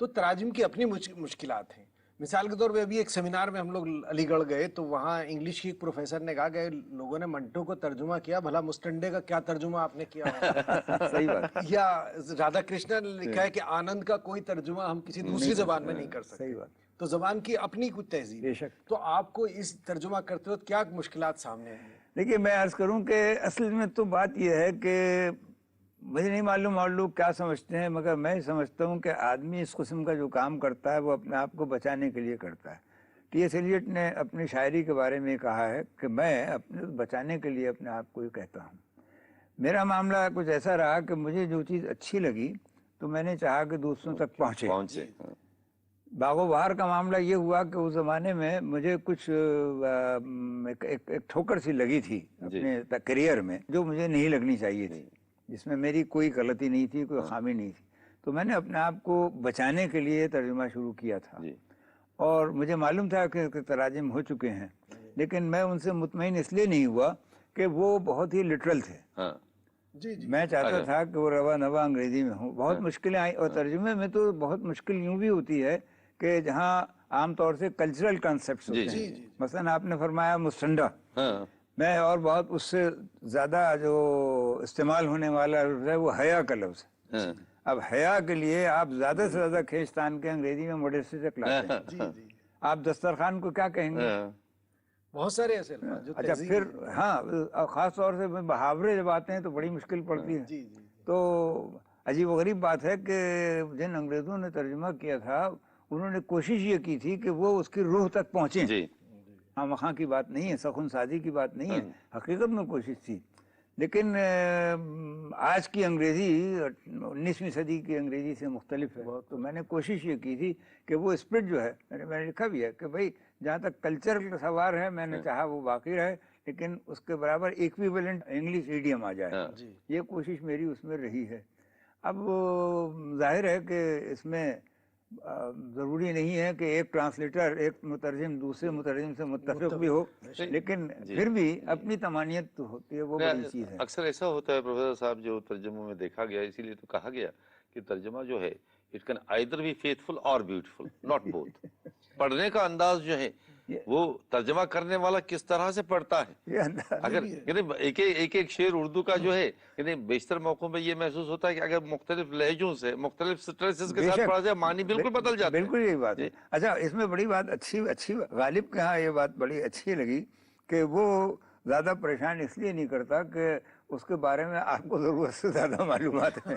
تو تراجم کی اپنی مشکلات ہیں. مثال کے طور پہ ابھی ایک سیمینار میں ہم لوگ علی گڑھ گئے تو وہاں انگلش کی ایک پروفیسر نے کہا کہ لوگوں نے منٹو کو ترجمہ کیا, بھلا مسٹنڈے کا کیا ترجمہ آپ نے کیا ہوگا؟ صحیح بات. یا رادھا کرشنا نے لکھا ہے کہ آنند کا کوئی ترجمہ ہم کسی دوسری زبان میں نہیں کر سکتے. صحیح بات. تو زبان کی اپنی کچھ تہذیب. بے شک. تو آپ کو اس ترجمہ کرتے وقت کیا مشکلات سامنے آئی ہیں؟ دیکھیے میں عرض کروں کہ اصل میں تو بات یہ ہے کہ مجھے نہیں معلوم اور لوگ کیا سمجھتے ہیں, مگر میں سمجھتا ہوں کہ آدمی اس قسم کا جو کام کرتا ہے وہ اپنے آپ کو بچانے کے لیے کرتا ہے. ٹی ایس ایلیٹ نے اپنی شاعری کے بارے میں کہا ہے کہ میں اپنے بچانے کے لیے اپنے آپ کو یہ کہتا ہوں. میرا معاملہ کچھ ایسا رہا کہ مجھے جو چیز اچھی لگی تو میں نے چاہا کہ دوسروں تک پہنچے. باغ و بہار کا معاملہ یہ ہوا کہ اس زمانے میں مجھے کچھ ایک ٹھوکر سی لگی تھی اپنے کریئر میں جو مجھے نہیں لگنی چاہیے تھی, جس میں میری کوئی غلطی نہیں تھی, کوئی خامی نہیں تھی. تو میں نے اپنے آپ کو بچانے کے لیے ترجمہ شروع کیا تھا اور مجھے معلوم تھا کہ تراجم ہو چکے ہیں, لیکن میں ان سے مطمئن اس لیے نہیں ہوا کہ وہ بہت ہی لٹرل تھے. میں چاہتا تھا کہ وہ روا نوا انگریزی میں ہوں. بہت مشکلیں آئیں اور ترجمے میں تو بہت مشکل یوں بھی ہوتی ہے کہ جہاں عام طور سے کلچرل کانسیپٹس ہوتے ہیں. مثلا آپ نے فرمایا مستنڈا, میں اور بہت اس سے زیادہ جو استعمال ہونے والا لفظ ہے وہ حیا کا لفظ ہے. اب حیا کے لیے آپ زیادہ سے زیادہ کھینچتان کے انگریزی میں موڈیسٹی تک لاتے ہیں. آپ دسترخوان کو کیا کہیں گے؟ بہت سارے ایسے. اچھا پھر ہاں خاص طور سے محاورے جب آتے ہیں تو بڑی مشکل پڑتی ہے. تو عجیب و غریب بات ہے کہ جن انگریزوں نے ترجمہ کیا تھا انہوں نے کوشش یہ کی تھی کہ وہ اس کی روح تک پہنچیں. ہاں مخاں کی بات نہیں ہے, سخن سازی کی بات نہیں ہے, حقیقت میں کوشش تھی. لیکن آج کی انگریزی 19ویں صدی کی انگریزی سے مختلف ہے. تو میں نے کوشش یہ کی تھی کہ وہ اسپرٹ جو ہے, میں نے لکھا بھی ہے کہ بھائی جہاں تک کلچر کا سوال ہے میں نے چاہا وہ باقی رہے, لیکن اس کے برابر ایکویولنٹ انگلش ایڈیم آ جائے. یہ کوشش میری اس میں رہی ہے. اب ظاہر ہے کہ اس میں ضروری نہیں ہے کہ ایک ٹرانسلیٹر ایک مترجم دوسرے مترجم سے متفق بھی ہو, لیکن پھر بھی اپنی تمانیت تو ہوتی ہے, وہ بڑی چیز ہے. اکثر ایسا ہوتا ہے پروفیسر صاحب جو ترجموں میں دیکھا گیا, اسی لیے تو کہا گیا کہ ترجمہ جو ہے it can either be faithful اور بیوٹیفل, ناٹ بوتھ. پڑھنے کا انداز جو ہے وہ ترجمہ کرنے والا کس طرح سے پڑھتا ہے. اگر ایک شعر اردو کا جو ہے یعنی بیشتر موقعوں پہ یہ محسوس ہوتا ہے کہ اگر مختلف لہجوں سے مختلف سٹریسز کے ساتھ پڑھا جائے معنی بالکل بدل جاتا ہے. بالکل یہی بات ہے. اچھا اس میں بڑی بات اچھی غالب کے ہاں یہ بات بڑی اچھی لگی کہ وہ زیادہ پریشان اس لیے نہیں کرتا کہ اس کے بارے میں آپ کو ضرورت سے زیادہ معلومات ہیں.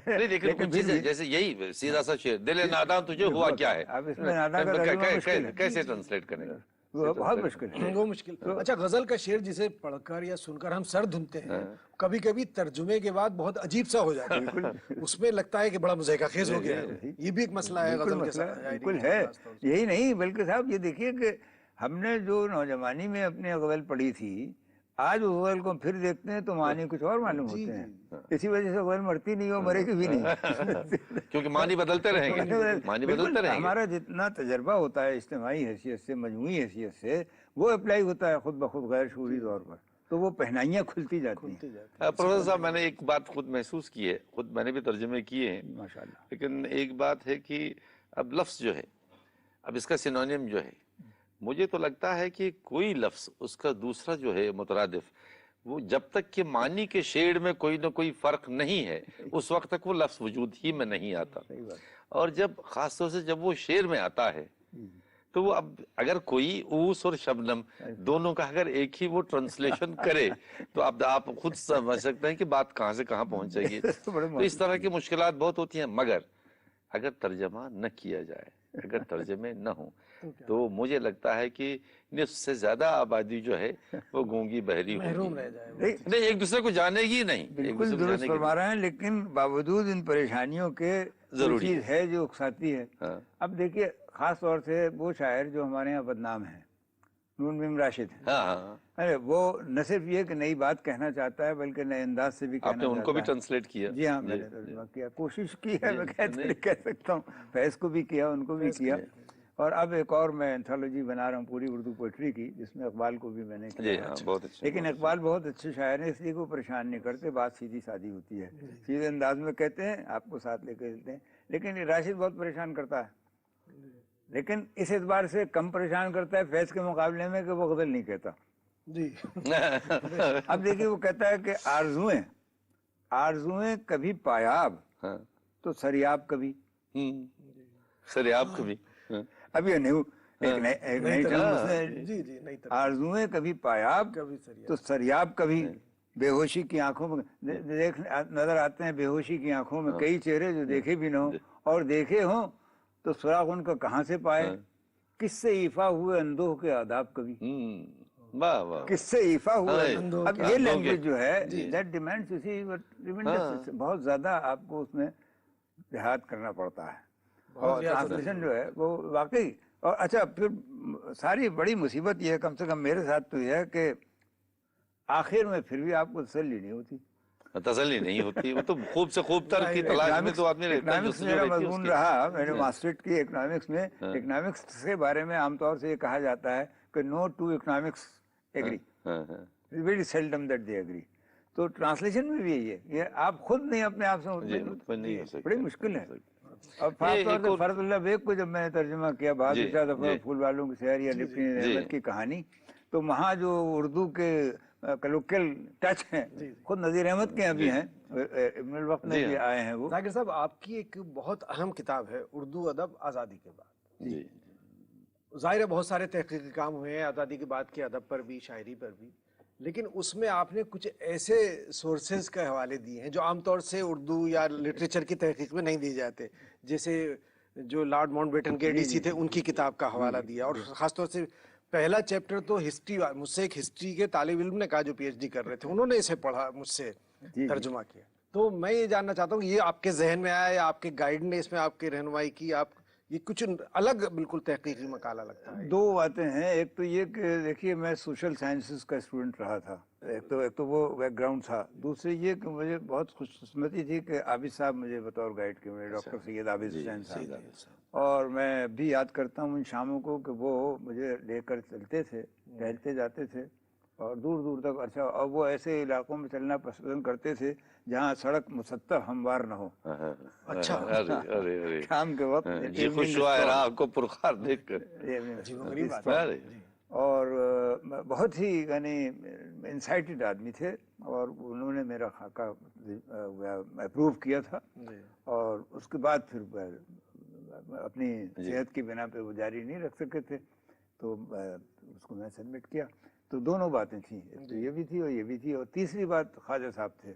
نہیں لیکن کچھ چیزیں جیسے یہی سیدھا سا شعر دل ناداں تجھے ہوا کیا ہے, اب اس میں ناداں کا ترجمہ مشکل ہے, کیسے ٹرانسلیٹ کریں گے, بہت مشکل ہے. وہ مشکل. اچھا غزل کا شعر جسے پڑھ کر یا سن کر ہم سر دھنتے ہیں, کبھی کبھی ترجمے کے بعد بہت عجیب سا ہو جاتا ہے, اس میں لگتا ہے کہ بڑا مضحکہ خیز ہو گیا ہے. یہ بھی ایک مسئلہ ہے غزل کے ساتھ. بالکل ہے. یہی نہیں بلکہ صاحب یہ دیکھیے کہ ہم نے جو نوجوانی میں اپنی غزل پڑھی تھی, آج اس غزل کو پھر دیکھتے ہیں تو معنی کچھ اور معلوم ہوتے ہیں. اسی وجہ سے غزل مرتی نہیں ہو, مرے گی بھی نہیں, کیونکہ معنی بدلتے رہیں گے, معنی بدلتے رہیں گے. ہمارا جتنا تجربہ ہوتا ہے اجتماعی حیثیت سے, مجموعی حیثیت سے, وہ اپلائی ہوتا ہے خود بخود غیر شعوری طور پر, تو وہ پہنائیاں کھلتی جاتی ہیں. پروفیسر صاحب میں نے ایک بات خود محسوس کی ہے, خود میں نے بھی ترجمے کیے ہیں ماشاءاللہ, لیکن ایک بات ہے کہ اب لفظ جو ہے, اب اس کا سینونیم جو ہے, مجھے تو لگتا ہے کہ کوئی لفظ اس کا دوسرا جو ہے مترادف, وہ جب تک کہ معنی کے شیڈ میں کوئی نہ کوئی فرق نہیں ہے اس وقت تک وہ لفظ وجود ہی میں نہیں آتا. اور جب خاص طور سے جب وہ شعر میں آتا ہے تو وہ اب اگر کوئی اوس اور شبنم دونوں کا اگر ایک ہی وہ ٹرانسلیشن کرے تو اب آپ خود سمجھ سکتے ہیں کہ بات کہاں سے کہاں پہنچ جائے گی. تو اس طرح کی مشکلات بہت ہوتی ہیں. مگر اگر ترجمہ نہ کیا جائے, اگر ترجمے نہ ہوں, تو مجھے لگتا ہے کہ نصف سے زیادہ آبادی جو ہے وہ گونگی بہری محروم رہ جائے, نہیں ایک دوسرے کو جانے گی نہیں. بالکل درست فرما رہے ہیں, لیکن باوجود ان پریشانیوں کے ضروری چیز ہے جو اکساتی ہے. اب دیکھیے خاص طور سے وہ شاعر جو ہمارے یہاں بدنام ہیں, نون میم راشد ہیں, ارے وہ نہ صرف یہ کہ نئی بات کہنا چاہتا ہے بلکہ نئے انداز سے بھی کہنا چاہتا ہے. آپ نے ان کو بھی ٹرانسلیٹ کیا؟ جی ہاں, میں نے ترجمہ کیا, کوشش کی ہے, میں کہہ سکتا ہوں. فیض کو بھی کیا, ان کو بھی کیا, اور اب ایک اور میں انتھولوجی بنا رہا ہوں پوری اردو پوئٹری کی، جس میں اقبال کو بھی میں نے جی کیا ہاں، بہت اچھا. لیکن اقبال بہت اچھے شاعر ہیں، اس لیے کوئی پریشان نہیں کرتے، بات سیدھی سادی ہوتی ہے، سیدھے انداز میں کہتے ہیں، آپ کو ساتھ لے کے چلتے ہیں. لیکن راشد بہت پریشان کرتا ہے، لیکن اس اعتبار سے کم پریشان کرتا ہے فیض کے مقابلے میں کہ وہ غزل نہیں کہتا. جی اب دیکھیے وہ کہتا ہے کہ آرزوئیں کبھی پایاب ہاں تو سریاب کبھی. سریاب کبھی. اب یہ نیو ایک نئی ٹرم اس نے، جی جی نہیں تھا آرزوئیں کبھی پایاب کبھی سریاب تو سریاب کبھی. بے ہوشی کی آنکھوں میں دیکھ نظر آتے ہیں، بے ہوشی کی آنکھوں میں کئی چہرے جو دیکھے بھی نہ ہوں، اور دیکھے ہوں تو سراغ ان کا کہاں سے پائے. کس سے ایفا ہوئے اندوہ کے آداب کبھی. واہ واہ. کس سے ایفا ہوئے. اب یہ لینگویج جو ہے دیٹ ڈیمانڈس بہت زیادہ آپ کو اس میں دیہات کرنا پڑتا ہے، اور ٹرانسلیشن جو ہے وہ واقعی. اور اچھا پھر ساری بڑی مصیبت یہ ہے، کم سے کم میرے ساتھ تو یہ ہے کہ آخر میں پھر بھی آپ کو تسلی نہیں ہوتی. تسلی نہیں ہوتی، وہ تو خوب سے خوب تر کی تلاش میں تو آدمی رہتا ہے. اکنامکس میرا مضمون رہا، میں نے ماسٹریٹ کی اکنامکس میں. اکنامکس کے بارے میں عام طور سے یہ کہا جاتا ہے کہ no two economics agree, very seldom that they agree. تو ٹرانسلیشن میں بھی یہی ہے، یہ آپ خود نہیں اپنے آپ سے، بڑی مشکل ہے. اور خاص طور سے فرض اللہ بیگ کو جب میں نے ترجمہ کیا بہت اچھا دفعہ پھول والوں کی سحر یا لپٹن احمد کی کہانی، تو وہاں جو اردو کے کلوکل ٹچ ہیں خود نذیر احمد کے یہاں بھی ہیں، ابن الوقت میں بھی آئے ہیں. وہ ذاکر صاحب آپ کی ایک بہت اہم کتاب ہے اردو ادب آزادی کے بعد. ظاہر ہے بہت سارے تحقیقی کام ہوئے ہیں آزادی کے بعد کے ادب پر بھی، شاعری پر بھی، لیکن اس میں آپ نے کچھ ایسے سورسز کے حوالے دیے ہیں جو عام طور سے اردو یا لٹریچر کی تحقیق میں نہیں دیے جاتے، جیسے جو لارڈ ماؤنٹ بیٹن کے ADC تھے ان کی کتاب کا حوالہ دیا، اور خاص طور سے پہلا چیپٹر تو ہسٹری، مجھ سے ایک ہسٹری کے طالب علم نے کہا جو PhD کر رہے تھے، انہوں نے اسے پڑھا، مجھ سے ترجمہ کیا. تو میں یہ جاننا چاہتا ہوں کہ یہ آپ کے ذہن میں آیا یا آپ کے گائیڈ نے اس میں آپ کی رہنمائی کی؟ آپ یہ کچھ الگ بالکل تحقیقی مقالہ لگتا ہے. دو باتیں ہیں، ایک تو یہ کہ دیکھیے میں سوشل سائنسز کا اسٹوڈنٹ رہا تھا، ایک تو وہ بیک گراؤنڈ تھا. دوسری یہ کہ مجھے بہت خوش قسمتی تھی کہ عابد صاحب مجھے بطور گائیڈ کے، میرے ڈاکٹر سید عابد حسین صاحب، اور میں بھی یاد کرتا ہوں ان شاموں کو کہ وہ مجھے لے کر چلتے تھے، ٹہلتے جاتے تھے اور دور دور تک. اچھا، اور وہ ایسے علاقوں میں چلنا پسند کرتے تھے جہاں سڑک مسطح ہموار نہ ہو. اچھا، شام کے وقت جی خوش ہوا ہے راہ کو پرخار دیکھ کر. اور بہت ہی یعنی انسائٹڈ آدمی تھے، اور انہوں نے میرا خاکہ اپروو کیا تھا، اور اس کے بعد پھر اپنی صحت کی بنا پہ وہ جاری نہیں رکھ سکے تھے، تو اس کو میں سبمٹ کیا. تو دونوں باتیں تھیں، تو یہ بھی تھی اور یہ بھی تھی. اور تیسری بات خواجہ صاحب تھے،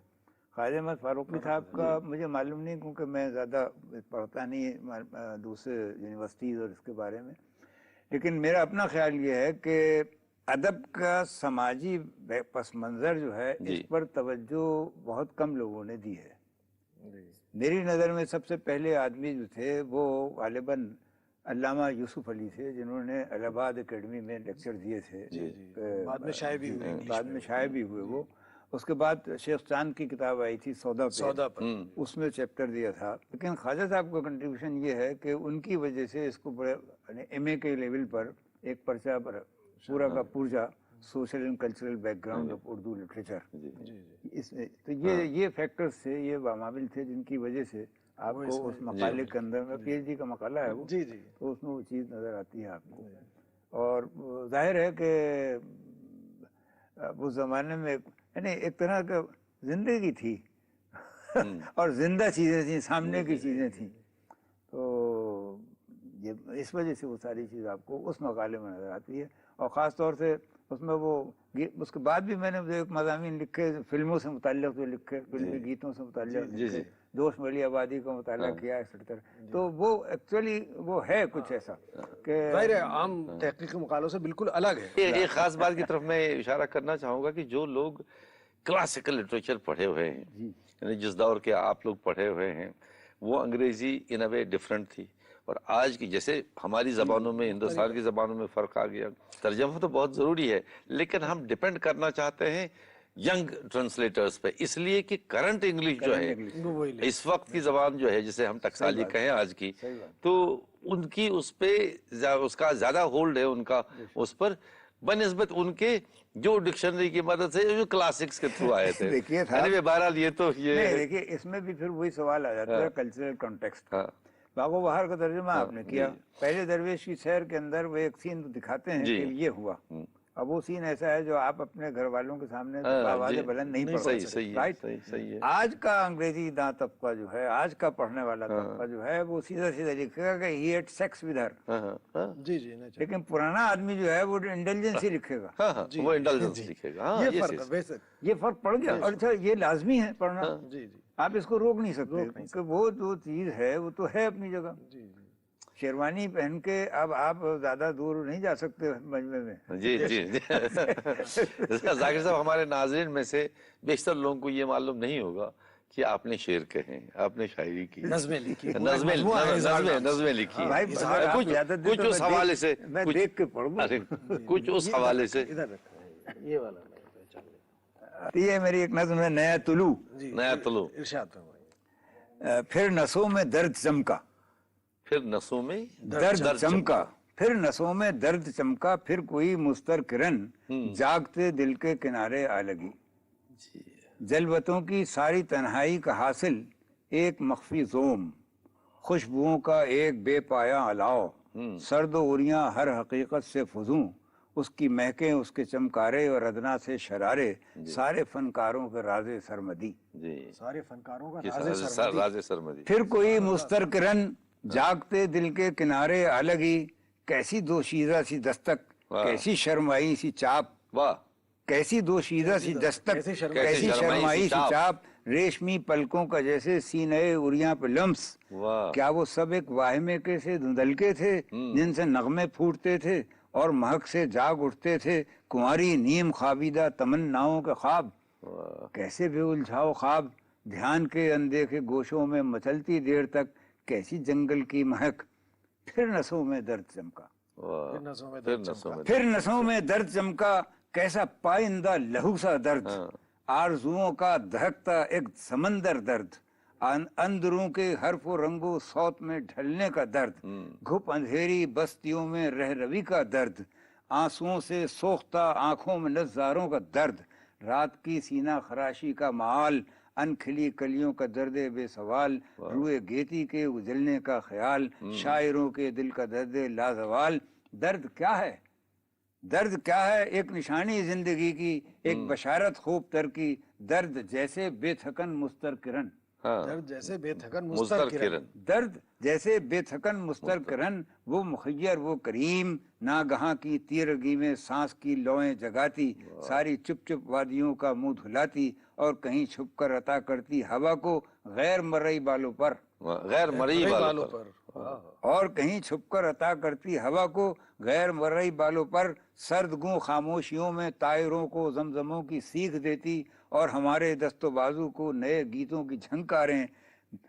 خواجہ احمد فاروقی صاحب کا مجھے معلوم نہیں کیونکہ میں زیادہ پڑھتا نہیں دوسرے یونیورسٹیز اور اس کے بارے میں، لیکن میرا اپنا خیال یہ ہے کہ ادب کا سماجی پس منظر جو ہے اس پر توجہ بہت کم لوگوں نے دی ہے. میری نظر میں سب سے پہلے آدمی جو تھے وہ غالباً علامہ یوسف علی تھے، جنہوں نے الہ آباد اکیڈمی میں لیکچر دیے تھے، بعد میں شائع بھی ہوئے. بعد میں شائع بھی ہوئے وہ. اس کے بعد شیخ چاند کی کتاب آئی تھی سودا پر، اس میں چیپٹر دیا تھا. لیکن خواجہ صاحب کا کنٹریبیوشن یہ ہے کہ ان کی وجہ سے اس کو بڑے MA کے لیول پر ایک پرچہ پورا کا پورا social and cultural background of Urdu literature, اس میں تو یہ فیکٹرز تھے، یہ عوامل تھے جن کی وجہ سے آپ کو اس مقالے کے اندر میں PhD کا مقالہ ہے وہ، تو اس میں وہ چیز نظر آتی ہے آپ کو. اور ظاہر ہے کہ اس زمانے میں یعنی ایک طرح کا زندگی تھی اور زندہ چیزیں تھیں، سامنے کی چیزیں تھیں. تو یہ اس وجہ سے وہ ساری چیز آپ کو اس مقالے میں نظر آتی ہے. اور خاص طور سے اس میں وہ اس کے بعد بھی میں نے ایک مضامین لکھے فلموں سے متعلق، جو لکھے فلمی گیتوں سے متعلق لکھے، دوست ملی آبادی کا مطالعہ کیا ایکسٹرا. تو وہ ایکچولی وہ ہے کچھ ایسا کہ ظاہر ہے عام تحقیقی مقالوں سے بالکل الگ ہے. ایک خاص بات کی طرف میں اشارہ کرنا چاہوں گا کہ جو لوگ کلاسیکل لٹریچر پڑھے ہوئے ہیں، یعنی جس دور کے آپ لوگ پڑھے ہوئے ہیں، وہ انگریزی ان اے وے ڈفرینٹ تھی، اور آج کی جیسے ہماری زبانوں میں، ہندوستان کی زبانوں میں فرق آ گیا. ترجمہ تو بہت ضروری ہے، لیکن ہم ڈیپینڈ کرنا چاہتے ہیں ینگ ٹرانسلیٹرز پہ، اس لیے کہ کرنٹ انگلش جو ہے اس وقت کی زبان جو ہے جسے ہم ٹکسالی کہیں آج کی، تو ان کی اس پہ اس کا زیادہ ہولڈ ہے ان کا اس پر، بنسبت ان کے جو ڈکشنری کی مدد سے جو کلاسکس کے تھرو آئے تھے۔ دیکھیے بہرحال یہ تو یہ دیکھیے اس میں بھی پھر وہی سوال آ جاتا ہے کلچرل کانٹیکسٹ۔ باغ و بہار کا ترجمہ آپ نے کیا، پہلے درویش کی سیر کے اندر وہ ایک سین دکھاتے ہیں کہ یہ ہوا، اب وہ سین ایسا ہے جو آپ اپنے گھر والوں کے سامنے آواز بلند نہیں پڑھ سکتے۔ آج کا انگریزی داں طبقہ جو ہے، آج کا پڑھنے والا طبقہ جو ہے، وہ سیدھا سیدھا لکھے گا کہ he had sex with her، لیکن پرانا آدمی جو ہے وہ انٹیلیجنس ہی لکھے گا، وہ انٹیلیجنس لکھے گا۔ یہ فرق پڑ گیا، اور اچھا یہ لازمی ہے پڑھنا، آپ اس کو روک نہیں سکتے کیونکہ وہ جو چیز ہے وہ تو ہے اپنی جگہ۔ شیروانی پہن کے اب آپ زیادہ دور نہیں جا سکتے مجمع میں۔ جی ذاکر صاحب، ہمارے ناظرین میں سے بیشتر لوگوں کو یہ معلوم نہیں ہوگا کہ آپ نے شعر کہے، آپ نے شاعری کی، نظمیں لکھی، کچھ اس حوالے سے، میں دیکھ کے پڑھوں، کچھ اس حوالے سے۔ یہ میری ایک نظم ہے، نیا طلوع، نیا طلوع۔ پھر نسوں میں درد چمکا، پھر نسوں میں درد چمکا، پھر نسوں میں درد چمکا، پھر کوئی مستر کرن جاگتے دل کے کنارے آ لگی، جلوتوں کی ساری تنہائی کا حاصل ایک مخفی زوم، خوشبوؤں کا ایک بے پایا علاؤ، سرد و عریاں ہر حقیقت سے فزوں، اس کی مہکیں، اس کے چمکارے اور ادنا سے شرارے، سارے فنکاروں کے راز سرمدی، سارے فنکاروں کا راز سرمدی۔ پھر کوئی مستر کرن جاگتے دل کے کنارے آ لگی، کیسی دوشیزہ سی دستک، کیسی شرمائی سی چاپ، کیسی دوشیزہ سی دستک، کیسی شرمائی سی چاپ، ریشمی پلکوں کا جیسے سینے اریاں پہ لمس، کیا وہ سب ایک واہمے کے سے دھندلکے تھے جن سے نغمے پھوٹتے تھے اور مہک سے جاگ اٹھتے تھے کنواری نیم خوابیدہ تمناؤں کے خواب، کیسے بے الجھاؤ خواب، دھیان کے اندیکھے گوشوں میں مچلتی دیر تک کیسی جنگل کی مہک، پھر نسوں میں درد چمکا، پھر نسوں میں درد چمکا، کیسا پائندہ لہو سا درد، آرزوؤں کا دہکتا ایک سمندر درد، اندروں کے حرف و رنگ و صوت میں ڈھلنے کا درد، گھپ اندھیری بستیوں میں رہ روی کا درد، آنسوؤں سے سوختہ آنکھوں میں نظاروں کا درد، رات کی سینہ خراشی کا معال، ان کھلی کلیوں کا درد بے سوال، روئے گیتی کے اجلنے کا خیال، شاعروں کے دل کا درد لازوال، درد کیا ہے، درد کیا ہے، ایک نشانی زندگی کی، ایک بشارت خوب تر کی، درد جیسے بے تھکن مستر کرن، درد جیسے بے تھکن مستر کرن، درد جیسے بے تھکن مستر کرن، وہ مخیر وہ کریم، ناگہاں کی تیرگی میں سانس کی لوئیں جگاتی، ساری چپ چپ وادیوں کا منہ دھلاتی، اور کہیں چھپ کر عطا کرتی ہوا کو غیر مرئی بالوں پر، غیر مرئی بالوں پر، اور کہیں چھپ کر عطا کرتی ہوا کو غیر مرئی بالوں پر، سردگوں خاموشیوں میں طائروں کو زمزموں کی سیکھ دیتی، اور ہمارے دست و بازو کو نئے گیتوں کی جھنکاریں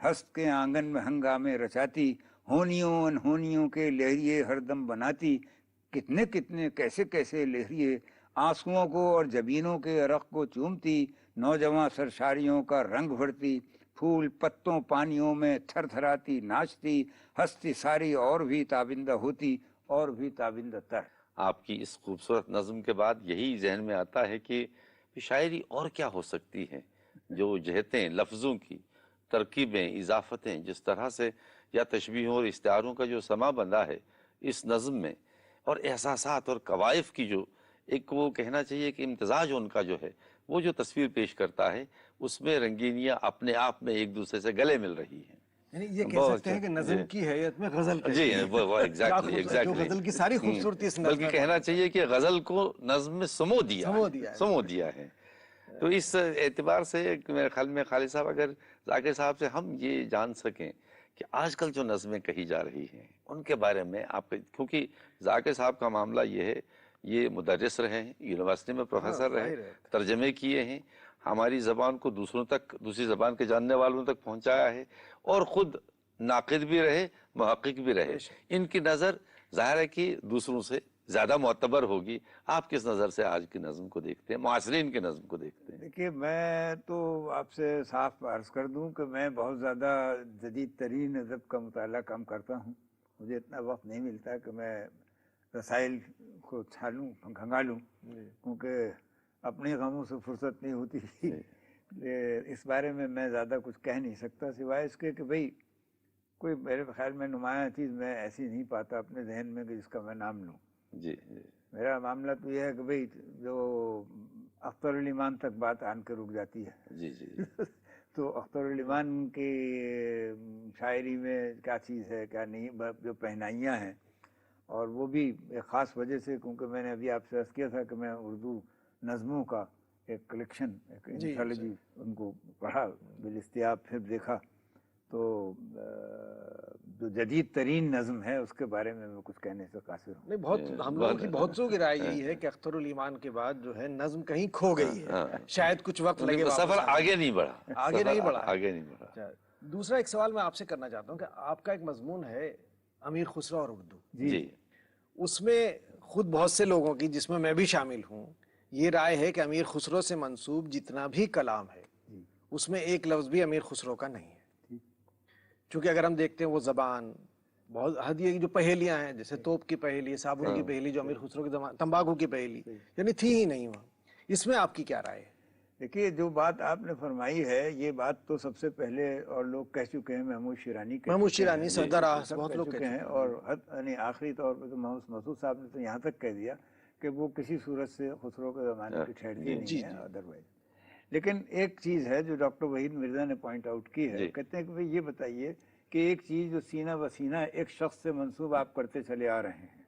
ہست کے آنگن میں ہنگامے رچاتی، ہونیوں انہونیوں کے لہریے ہر دم بناتی، کتنے کتنے کیسے کیسے لہریے آنسوؤں کو اور جبینوں کے عرق کو چومتی، نوجوان سرشاریوں کا رنگ بھرتی، پھول پتوں پانیوں میں تھر تھراتی ناچتی، ہستی ساری اور بھی تابندہ ہوتی اور بھی تابندہ تر۔ آپ کی اس خوبصورت نظم کے بعد یہی ذہن میں آتا ہے کہ شاعری اور کیا ہو سکتی ہے، جو جہتیں، لفظوں کی ترکیبیں، اضافتیں جس طرح سے، یا تشبیہوں اور استعاروں کا جو سما بندہ ہے اس نظم میں، اور احساسات اور کوائف کی جو ایک وہ کہنا چاہیے کہ امتزاج ان کا جو ہے، وہ جو تصویر پیش کرتا ہے، اس میں رنگینیاں اپنے آپ میں ایک دوسرے سے گلے مل رہی ہیں۔ یعنی یہ کہہ سکتے ہیں کہ نظم کی حیت میں غزل جی وہ ایگزیکٹلی غزل کی ساری خوبصورتی اس نظم بلکہ کہنا چاہیے کہ غزل کو نظم میں سمو دیا ہے۔ تو اس اعتبار سے میرے خیال میں خالد صاحب، اگر ذاکر صاحب سے ہم یہ جان سکیں کہ آج کل جو نظمیں کہی جا رہی ہیں ان کے بارے میں آپ، کیونکہ ذاکر صاحب کا معاملہ یہ ہے، یہ مدرس رہے ہیں، یونیورسٹی میں پروفیسر رہے، ترجمے کیے ہیں، ہماری زبان کو دوسروں تک، دوسری زبان کے جاننے والوں تک پہنچایا ہے، اور خود ناقد بھی رہے، محقق بھی رہے۔ ان کی نظر ظاہر ہے کہ دوسروں سے زیادہ معتبر ہوگی. آپ کس نظر سے آج کی نظم کو دیکھتے ہیں, معاصرین کے نظم کو دیکھتے ہیں؟ دیکھیے میں تو آپ سے صاف عرض کر دوں کہ میں بہت زیادہ جدید ترین ادب کا مطالعہ کم کرتا ہوں. مجھے اتنا وقت نہیں ملتا کہ میں رسائل کو چھالوں کھنگالوں، کیونکہ اپنے غموں سے فرصت نہیں ہوتی. اس بارے میں زیادہ کچھ کہہ نہیں سکتا سوائے اس کے کہ بھئی کوئی میرے خیال میں نمایاں چیز میں ایسی نہیں پاتا اپنے ذہن میں کہ جس کا میں نام لوں. جی میرا معاملہ تو یہ ہے کہ بھئی جو اختر الایمان تک بات آن کے رک جاتی ہے. جی جی تو اختر الایمان کی شاعری میں کیا چیز ہے کیا نہیں، جو پہنائیاں ہیں، اور وہ بھی ایک خاص وجہ سے، کیونکہ میں نے ابھی آپ سے عرض کیا تھا کہ میں اردو نظموں کا ایک کلیکشن، ایک انتھالوجی ان کو پڑھا بالاستیاب، پھر دیکھا تو جو جدید ترین نظم ہے اس کے بارے میں کچھ کہنے سے قاصر ہوں. نہیں، بہت ہم لوگوں کی بہت سو کی رائے یہی ہے کہ اختر الایمان کے بعد جو ہے نظم کہیں کھو گئی ہے، شاید کچھ وقت لگے، سفر آگے نہیں بڑھا، آگے نہیں بڑھا. آگے نہیں بڑھا. دوسرا ایک سوال میں آپ سے کرنا چاہتا ہوں کہ آپ کا ایک مضمون ہے امیر خسرو اور اردو. جی اس میں خود بہت سے لوگوں کی، جس میں میں بھی شامل ہوں، یہ رائے ہے کہ امیر خسرو سے منسوب جتنا بھی کلام ہے اس میں ایک لفظ بھی امیر خسرو کا نہیں ہے. چونکہ اگر ہم دیکھتے ہیں وہ زبان بہت حد یہ جو پہیلیاں ہیں، جیسے توپ کی پہیلی، صابن کی پہیلی جو امیر خسرو کی زبان، تمباکو کی پہیلی، یعنی تھی ہی نہیں وہاں. اس میں آپ کی کیا رائے ہے؟ دیکھیے جو بات آپ نے فرمائی ہے یہ بات تو سب سے پہلے اور لوگ کہہ چکے ہیں، محمود شیرانی سردار بہت لوگ کہتے ہیں، اور یعنی آخری طور پہ تو محمود مسعود صاحب نے تو یہاں تک کہہ دیا کہ وہ کسی صورت سے خسرو کے زمانے کی ٹھہرتی نہیں ہے ادروائز. لیکن ایک چیز ہے جو ڈاکٹر وحید مرزا نے پوائنٹ آؤٹ کی ہے، کہتے ہیں کہ بھئی یہ بتائیے کہ ایک چیز جو سینہ بہ سینہ ایک شخص سے منسوب آپ کرتے چلے آ رہے ہیں،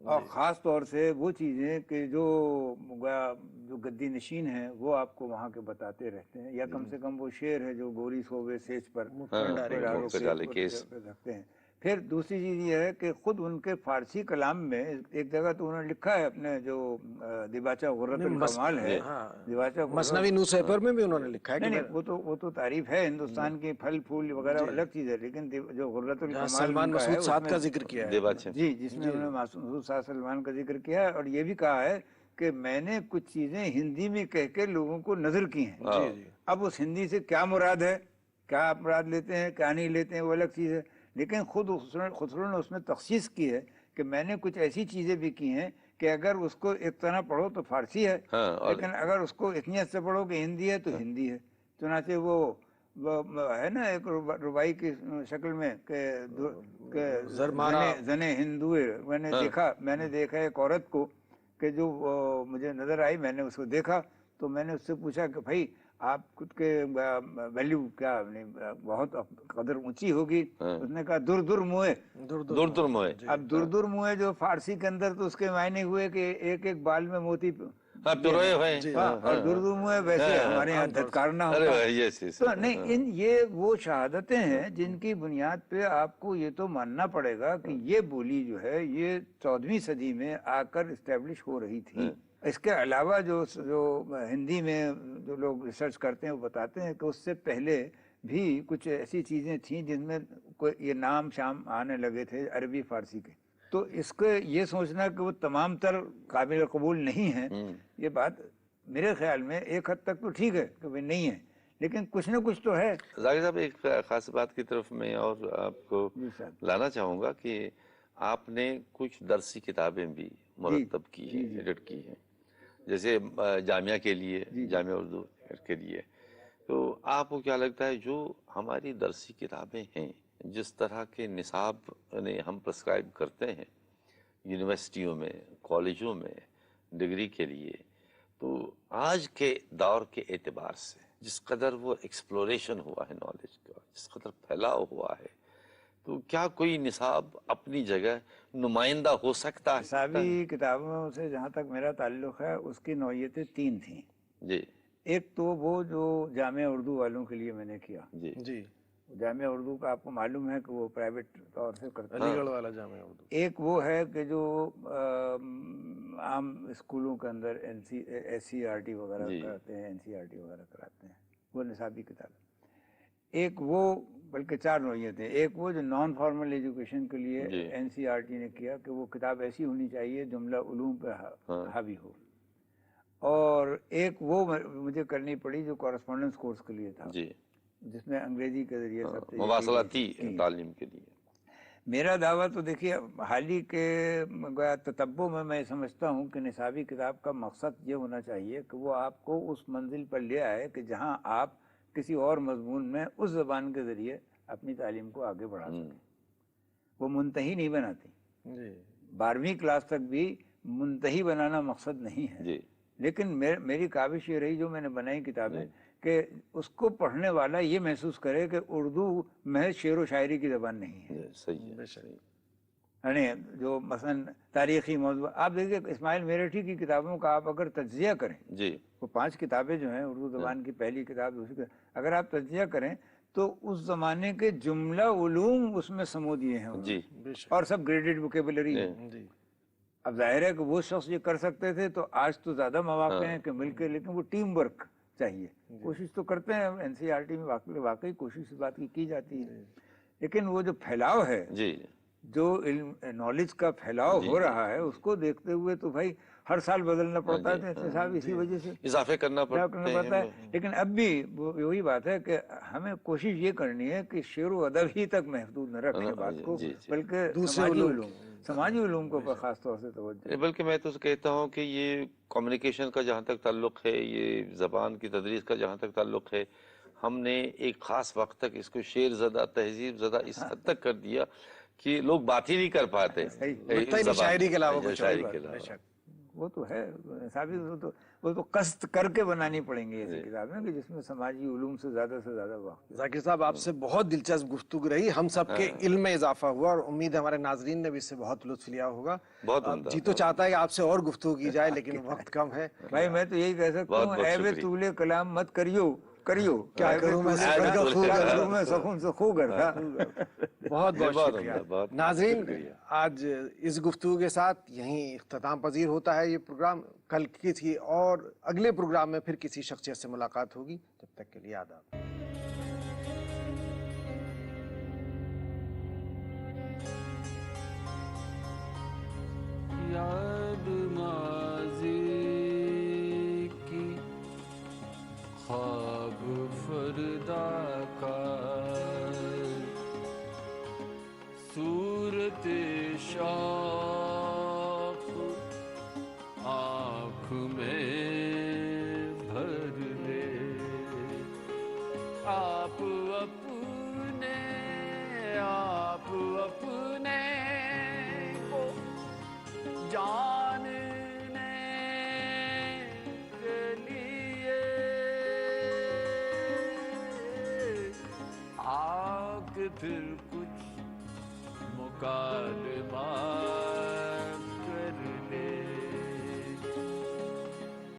اور خاص طور سے وہ چیزیں کہ جو گدی نشین ہیں وہ آپ کو وہاں کے بتاتے رہتے ہیں، یا کم سے کم وہ شعر ہے جو گوری صوبے سیج پر رکھتے ہیں. پھر دوسری چیز یہ ہے کہ خود ان کے فارسی کلام میں ایک جگہ تو انہوں نے لکھا ہے اپنے جو دیباچہ غرۃ الکمال ہے، مثنوی نوسیفر میں بھی انہوں نے لکھا ہے. نہیں وہ تو تعریف ہے ہندوستان کے پھل پھول وغیرہ الگ چیز ہے، لیکن جو غرۃ الکمال سلمان مسعود صاحب کا ذکر کیا ہے، جی جس میں انہوں نے مسعود صاحب سلمان کا ذکر کیا ہے، اور یہ بھی کہا ہے کہ میں نے کچھ چیزیں ہندی میں کہہ کے لوگوں کو نظر کی ہیں. اب اس ہندی سے کیا مراد ہے، کیا آپ مراد لیتے ہیں کیا نہیں لیتے ہیں وہ الگ چیز ہے، لیکن خود خسرو نے اس میں تخصیص کی ہے کہ میں نے کچھ ایسی چیزیں بھی کی ہیں کہ اگر اس کو ایک طرح پڑھو تو فارسی ہے، لیکن اگر اس کو اتنیت سے پڑھو کہ ہندی ہے تو ہندی ہے. چنانچہ وہ ہے نا ایک ربائی کی شکل میں کہ زنے ہندوئے، میں نے دیکھا ایک عورت کو کہ جو مجھے نظر آئی، میں نے اس کو دیکھا تو میں نے اس سے پوچھا کہ بھائی آپ خود کے ویلیو کیا بہت قدر اونچی ہوگی؟ اس نے کہا در موئے. اب در موئے جو فارسی کے اندر تو اس کے معنی ہوئے کہ ایک ایک بال میں موتی پروئے ہوئے، اور در موئے ویسے ہمارے یہاں دھتکارنا ہوتا. تو نہیں، یہ وہ شہادتیں ہیں جن کی بنیاد پہ آپ کو یہ تو ماننا پڑے گا کہ یہ بولی جو ہے یہ 14ویں صدی میں آ کر اسٹیبلش ہو رہی تھی. اس کے علاوہ جو ہندی میں جو لوگ ریسرچ کرتے ہیں وہ بتاتے ہیں کہ اس سے پہلے بھی کچھ ایسی چیزیں تھیں جن میں کوئی یہ نام شام آنے لگے تھے عربی فارسی کے. تو اس کو یہ سوچنا کہ وہ تمام تر قابل قبول نہیں ہیں، یہ بات میرے خیال میں ایک حد تک تو ٹھیک ہے کہ وہ نہیں ہے، لیکن کچھ نہ کچھ تو ہے. ذاکر صاحب ایک خاص بات کی طرف میں اور آپ کو لانا چاہوں گا کہ آپ نے کچھ درسی کتابیں بھی مرتب کی ہیں، ایڈٹ کی ہیں، جیسے جامعہ کے لیے، جامعہ اردو کے لیے. تو آپ کو کیا لگتا ہے جو ہماری درسی کتابیں ہیں، جس طرح کے نصاب ہم پرسکرائب کرتے ہیں یونیورسٹیوں میں، کالجوں میں ڈگری کے لیے، تو آج کے دور کے اعتبار سے جس قدر وہ ایکسپلوریشن ہوا ہے نالج کا، جس قدر پھیلاؤ ہوا ہے، تو کیا کوئی نصاب اپنی جگہ نمائندہ ہو سکتا ہے؟ نصابی کتابوں سے جہاں تک میرا تعلق ہے اس کی نوعیتیں 3 تھیں. جی. ایک تو وہ جو جامعہ اردو والوں کے لیے میں نے کیا. جی. جامعہ اردو کا آپ کو معلوم ہے کہ وہ پرائیویٹ طور سے کرتے ہیں، علی گڑھ والا جامعہ اردو. ایک وہ ہے کہ جو عام اسکولوں کے اندر SCERT وغیرہ کراتے ہیں، NCERT وغیرہ کراتے ہیں، وہ نصابی کتاب. ایک وہ بلکہ 4 نوعیتیں. ایک وہ جو نان فارمل ایجوکیشن کے لیے NCERT نے کیا کہ وہ کتاب ایسی ہونی چاہیے جملہ علوم پہ حاوی ہو. اور ایک وہ مجھے کرنی پڑی جو کورسپونڈنس کورس کے لیے تھا, جس میں انگریزی کے ذریعے سب مواصلاتی تعلیم کے لیے. میرا دعویٰ تو دیکھیے حال ہی کے تتبع میں سمجھتا ہوں کہ نصابی کتاب کا مقصد یہ ہونا چاہیے کہ وہ آپ کو اس منزل پر لے آئے کہ جہاں آپ کسی اور مضمون میں اس زبان کے ذریعے اپنی تعلیم کو آگے بڑھا سکیں. وہ منتہی نہیں بناتی. 12ویں کلاس تک بھی منتہی بنانا مقصد نہیں ہے, لیکن میری کاوش یہ رہی جو میں نے بنائی کتابیں کہ اس کو پڑھنے والا یہ محسوس کرے کہ اردو محض شعر و شاعری کی زبان نہیں ہے. صحیح ہے. یعنی جو مثلا تاریخی موضوع آپ دیکھیے اسماعیل میرٹھی کی کتابوں کا آپ اگر تجزیہ کریں, وہ 5 کتابیں جو ہیں اردو زبان کی, پہلی کتاب دوسری, اگر آپ تجزیہ کریں تو اس زمانے کے جملہ علوم اس میں سمو دیے ہیں اور سب گریڈڈ ووکیبلری ہے. اب ظاہر ہے کہ وہ شخص یہ کر سکتے تھے تو آج تو زیادہ مواقع ہیں کہ مل کے, لیکن وہ ٹیم ورک چاہیے. کوشش تو کرتے ہیں NCERT میں, واقعی کوشش اس بات کی جاتی ہے, لیکن وہ جو پھیلاؤ ہے, جو نالج کا پھیلاؤ ہو رہا ہے, اس کو دیکھتے ہوئے تو بھائی ہر سال بدلنا پڑتا ہے صاحب, اسی وجہ سے اضافے کرنا پڑتا ہے. لیکن اب بھی وہی بات ہے کہ ہمیں کوشش یہ کرنی ہے کہ شعر و ادب ہی تک محدود نہ رکھیں بات کو, بلکہ سماجی علوم کو خاص طور سے توجہ. بلکہ میں تو کہتا ہوں کہ یہ کمیونیکیشن کا جہاں تک تعلق ہے, یہ زبان کی تدریس کا جہاں تک تعلق ہے, ہم نے ایک خاص وقت تک اس کو شعر زدہ, تہذیب زدہ اس حد تک کر دیا کہ لوگ بات ہی نہیں کر پاتے شاعری کے علاوہ. وہ تو ہے وہ تو قصد کر کے بنانی پڑیں گی ایسی کتابیں کہ جس میں سماجی علوم سے زیادہ وقت. ذاکر صاحب, آپ سے بہت دلچسپ گفتگو رہی, ہم سب کے علم میں اضافہ ہوا اور امید ہے ہمارے ناظرین نے بھی اس سے بہت لطف لیا ہوگا. جی تو چاہتا ہے کہ آپ سے اور گفتگو کی جائے, لیکن وقت کم ہے. بھائی میں تو یہی کہہ سکتا ہوں, اے بے طول کلام مت کریو کیا کروں میں سکون سے خو کر تھا. بہت بہت شکریہ. ناظرین, آج اس گفتگو کے ساتھ یہیں اختتام پذیر ہوتا ہے یہ پروگرام. کل کسی اور اگلے پروگرام میں پھر کسی شخصیت سے ملاقات ہوگی. جب تک کے لیے آداب. یاد ماضی کی خواب فردا کا, صورت شوق آنکھ میں بھر لے. آپ اپنے کو جاننے کے لیے آ کے پھر کچھ مکالمہ